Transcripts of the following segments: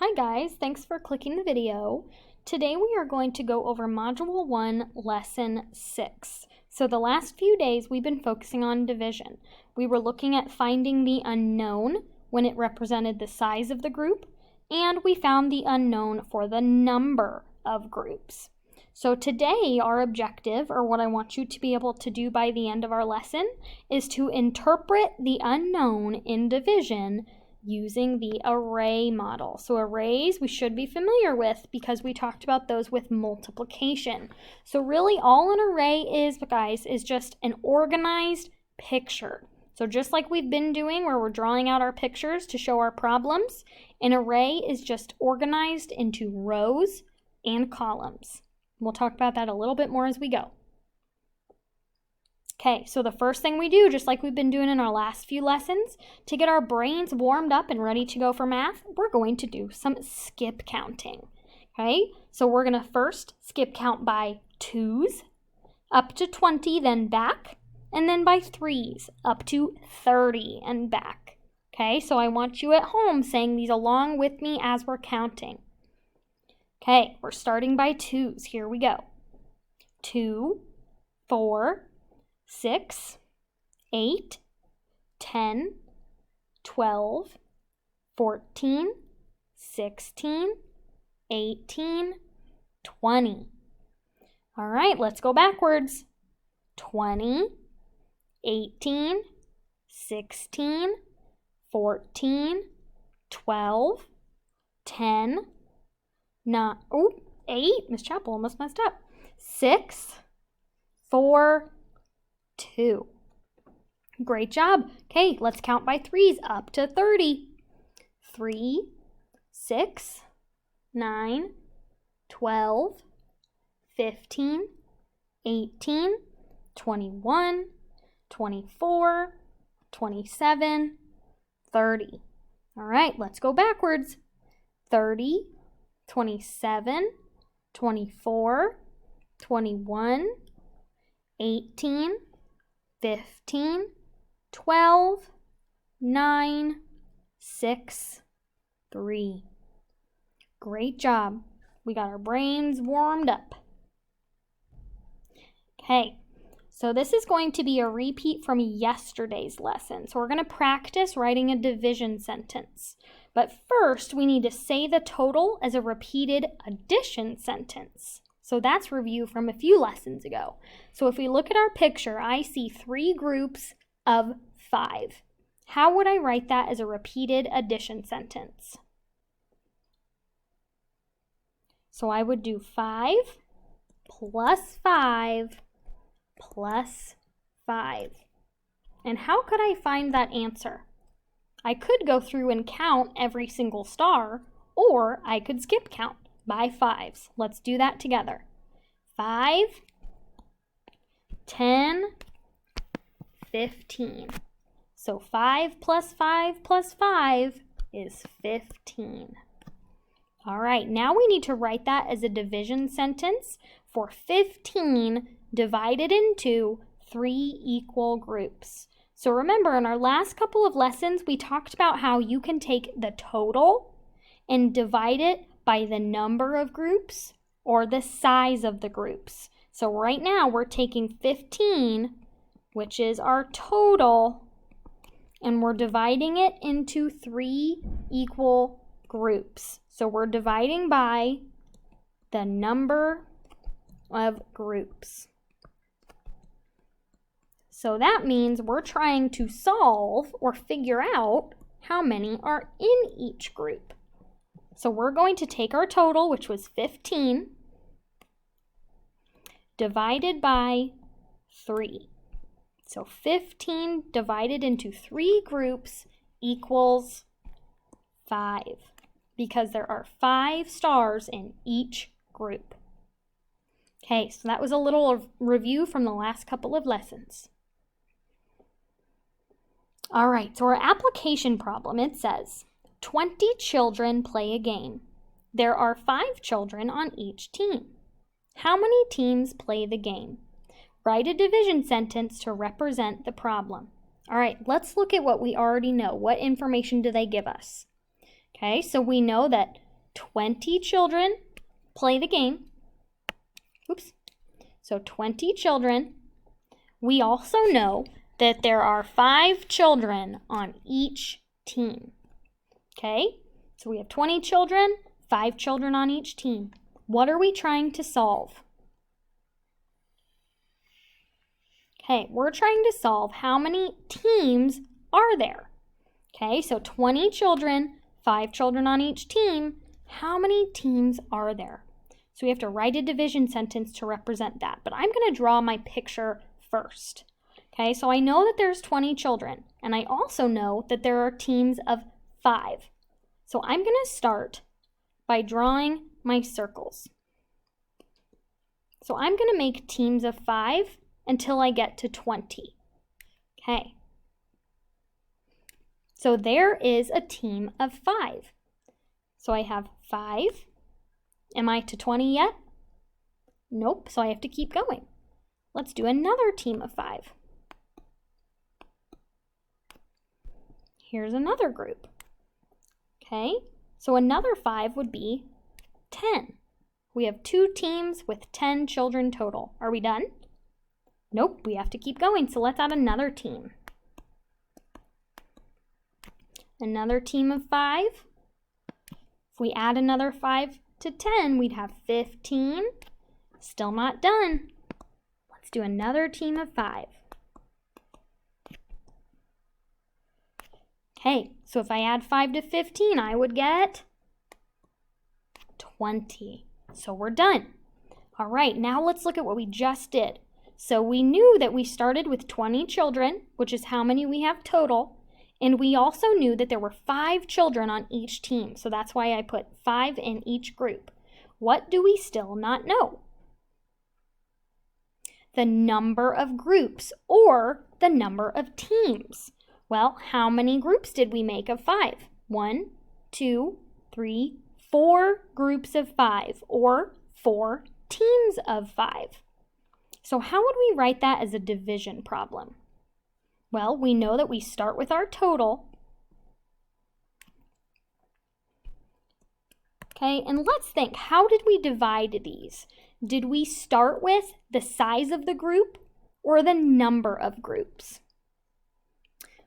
Hi guys, thanks for clicking the video. Today we are going to go over Module 1, Lesson 6. So the last few days we've been focusing on division. We were looking at finding the unknown when it represented the size of the group, and we found the unknown for the number of groups. So today our objective, or what I want you to be able to do by the end of our lesson, is to interpret the unknown in division using the array model. So arrays we should be familiar with because we talked about those with multiplication. So really all an array is, guys, is just an organized picture. So just like we've been doing where we're drawing out our pictures to show our problems, an array is just organized into rows and columns. We'll talk about that a little bit more as we go. Okay, so the first thing we do, just like we've been doing in our last few lessons, to get our brains warmed up and ready to go for math, we're going to do some skip counting. Okay, so we're going to first skip count by 2s, up to 20, then back, and then by 3s, up to 30 and back. Okay, so I want you at home saying these along with me as we're counting. Okay, we're starting by 2s. Here we go. 2, 4, 6, 8, 10, 12, 14, 16, 18, 20. All right, let's go backwards. 20, 18, 16, 14, 12, 10, 9, 8, Miss Chapel almost messed up. 6, 4, 2. Great job. Okay, let's count by 3s up to 30. 3, 6, 9, 12, 15, 18, 21, 24, 27, 30. All right, let's go backwards. 30, 27, 24, 21, 18, 15, 12, 9, 6, 3. Great job. We got our brains warmed up. Okay, so this is going to be a repeat from yesterday's lesson. So we're going to practice writing a division sentence. But first, we need to say the total as a repeated addition sentence. So that's review from a few lessons ago. So if we look at our picture, I see 3 groups of 5. How would I write that as a repeated addition sentence? So I would do 5 plus 5 plus 5. And how could I find that answer? I could go through and count every single star, or I could skip count by 5s. Let's do that together. 5, 10, 15. So 5 plus 5 plus 5 is 15. All right, now we need to write that as a division sentence for 15 divided into 3 equal groups. So remember, in our last couple of lessons, we talked about how you can take the total and divide it by the number of groups or the size of the groups. So right now we're taking 15, which is our total, and we're dividing it into 3 equal groups. So we're dividing by the number of groups. So that means we're trying to solve or figure out how many are in each group. So we're going to take our total, which was 15, divided by 3. So 15 divided into 3 groups equals 5, because there are 5 stars in each group. Okay, so that was a little review from the last couple of lessons. All right, so our application problem, it says, 20 children play a game. There are 5 children on each team. How many teams play the game? Write a division sentence to represent the problem. All right, let's look at what we already know. What information do they give us? Okay, so we know that 20 children play the game. Oops. So 20 children. We also know that there are 5 children on each team. Okay? So we have 20 children, 5 children on each team. What are we trying to solve? Okay, we're trying to solve how many teams are there. Okay, so 20 children, 5 children on each team. How many teams are there? So we have to write a division sentence to represent that. But I'm going to draw my picture first. Okay, so I know that there's 20 children. And I also know that there are teams of 5. So I'm going to start by drawing my circles. So I'm going to make teams of 5 until I get to 20. Okay. So there is a team of 5. So I have 5. Am I to 20 yet? Nope, so I have to keep going. Let's do another team of 5. Here's another group. Okay, so another 5 would be 10. We have 2 teams with 10 children total. Are we done? Nope, we have to keep going, so let's add another team. Another team of 5. If we add another 5 to 10, we'd have 15. Still not done. Let's do another team of 5. Okay, so if I add 5 to 15, I would get 20. So we're done. All right, now let's look at what we just did. So we knew that we started with 20 children, which is how many we have total. And we also knew that there were 5 children on each team. So that's why I put 5 in each group. What do we still not know? The number of groups or the number of teams. Well, how many groups did we make of 5? 1, 2, 3, 4 groups of 5 or 4 teams of 5. So how would we write that as a division problem? Well, we know that we start with our total. Okay, and let's think, how did we divide these? Did we start with the size of the group or the number of groups?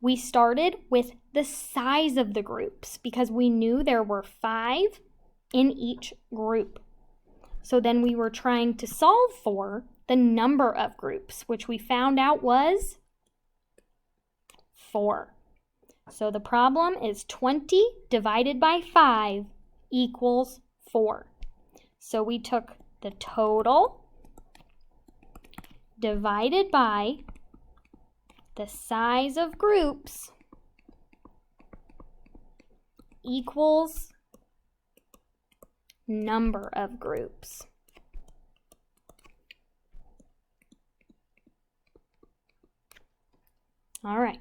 We started with the size of the groups because we knew there were 5 in each group. So then we were trying to solve for the number of groups, which we found out was 4. So the problem is 20 divided by 5 equals 4. So we took the total divided by the size of groups equals number of groups. All right.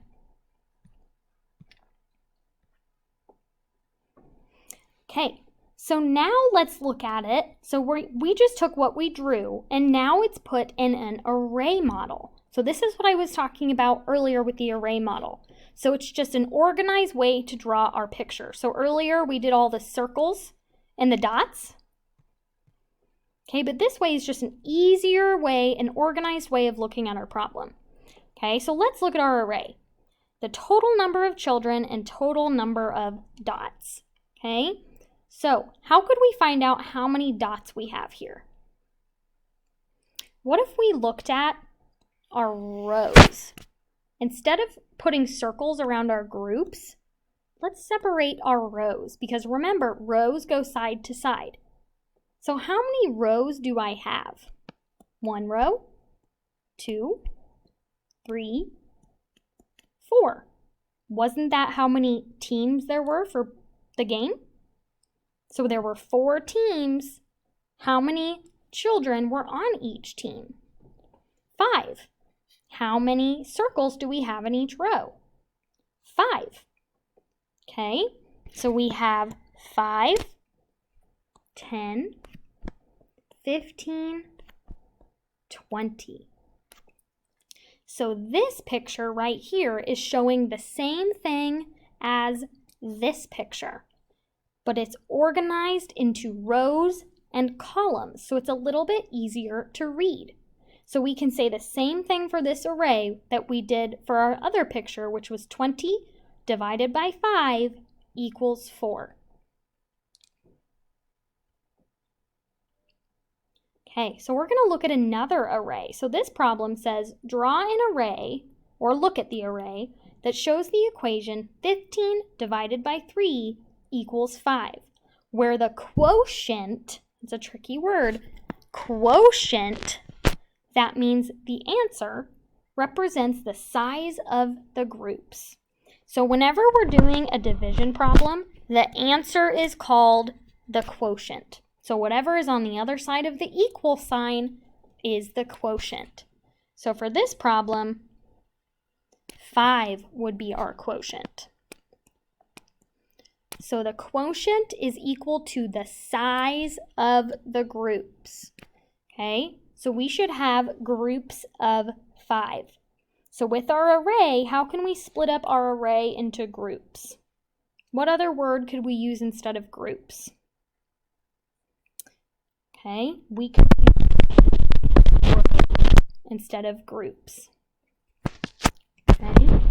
Okay, so now let's look at it. So we just took what we drew, and now it's put in an array model. So this is what I was talking about earlier with the array model. So it's just an organized way to draw our picture. So earlier we did all the circles and the dots. Okay, but this way is just an easier way, an organized way of looking at our problem. Okay, so let's look at our array. The total number of children and total number of dots. Okay, so how could we find out how many dots we have here? What if we looked at our rows? Instead of putting circles around our groups, let's separate our rows because remember, rows go side to side. So how many rows do I have? 1 row, 2, 3, 4. Wasn't that how many teams there were for the game? So there were 4 teams. How many children were on each team? 5. How many circles do we have in each row? 5. Okay, so we have 5, 10, 15, 20. So this picture right here is showing the same thing as this picture. but it's organized into rows and columns, so it's a little bit easier to read. So we can say the same thing for this array that we did for our other picture, which was 20 divided by 5 equals 4. Okay, so we're going to look at another array. So this problem says, draw an array, or look at the array, that shows the equation 15 divided by 3 equals 5, where the quotient, it's a tricky word, quotient, that means the answer, represents the size of the groups. So whenever we're doing a division problem, the answer is called the quotient. So whatever is on the other side of the equal sign is the quotient. So for this problem, 5 would be our quotient. So the quotient is equal to the size of the groups. Okay, so we should have groups of 5. So with our array, how can we split up our array into groups? What other word could we use instead of groups? Okay, we could use instead of groups. Okay,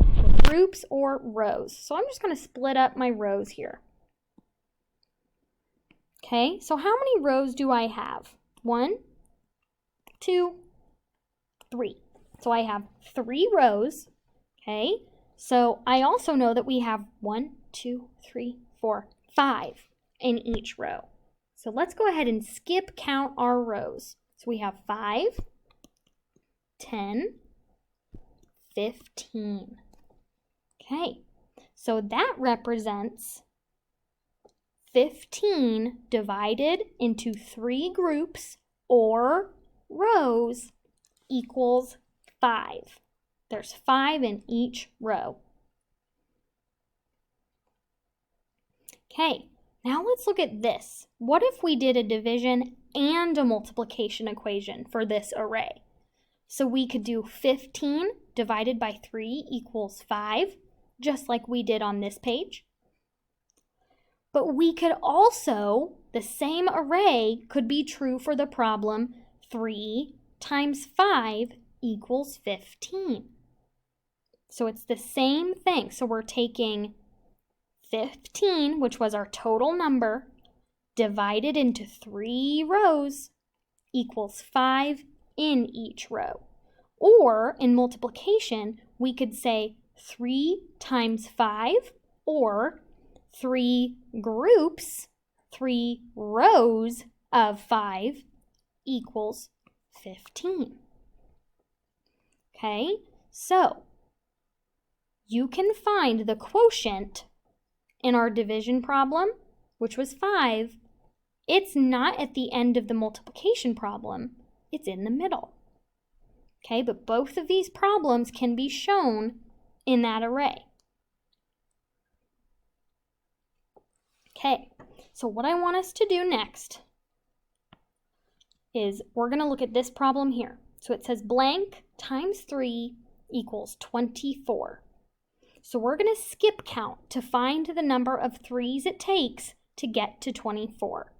groups or rows. So I'm just going to split up my rows here. Okay, so how many rows do I have? 1, 2, 3. So I have 3 rows. Okay, so I also know that we have 1, 2, 3, 4, 5 in each row. So let's go ahead and skip count our rows. So we have 5, 10, 15. Okay, so that represents 15 divided into 3 groups or rows equals 5. There's 5 in each row. Okay, now let's look at this. What if we did a division and a multiplication equation for this array? So we could do 15 divided by 3 equals 5, just like we did on this page. But we could also, the same array could be true for the problem 3 times 5 equals 15. So it's the same thing. So we're taking 15, which was our total number, divided into 3 rows equals 5 in each row. Or in multiplication, we could say 3 times 5, or 3 groups, 3 rows of 5 equals 15. Okay, so you can find the quotient in our division problem, which was 5. It's not at the end of the multiplication problem, it's in the middle. Okay, but both of these problems can be shown in that array. Okay, so what I want us to do next is we're going to look at this problem here. So it says blank times 3 equals 24. So we're going to skip count to find the number of 3's it takes to get to 24.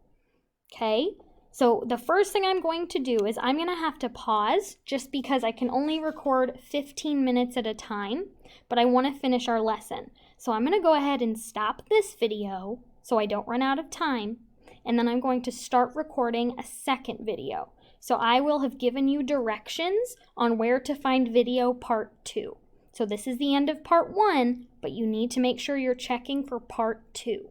Okay, so the first thing I'm going to do is I'm going to have to pause just because I can only record 15 minutes at a time, but I want to finish our lesson. So I'm going to go ahead and stop this video so I don't run out of time, and then I'm going to start recording a second video. So I will have given you directions on where to find video part 2. So this is the end of part 1, but you need to make sure you're checking for part 2.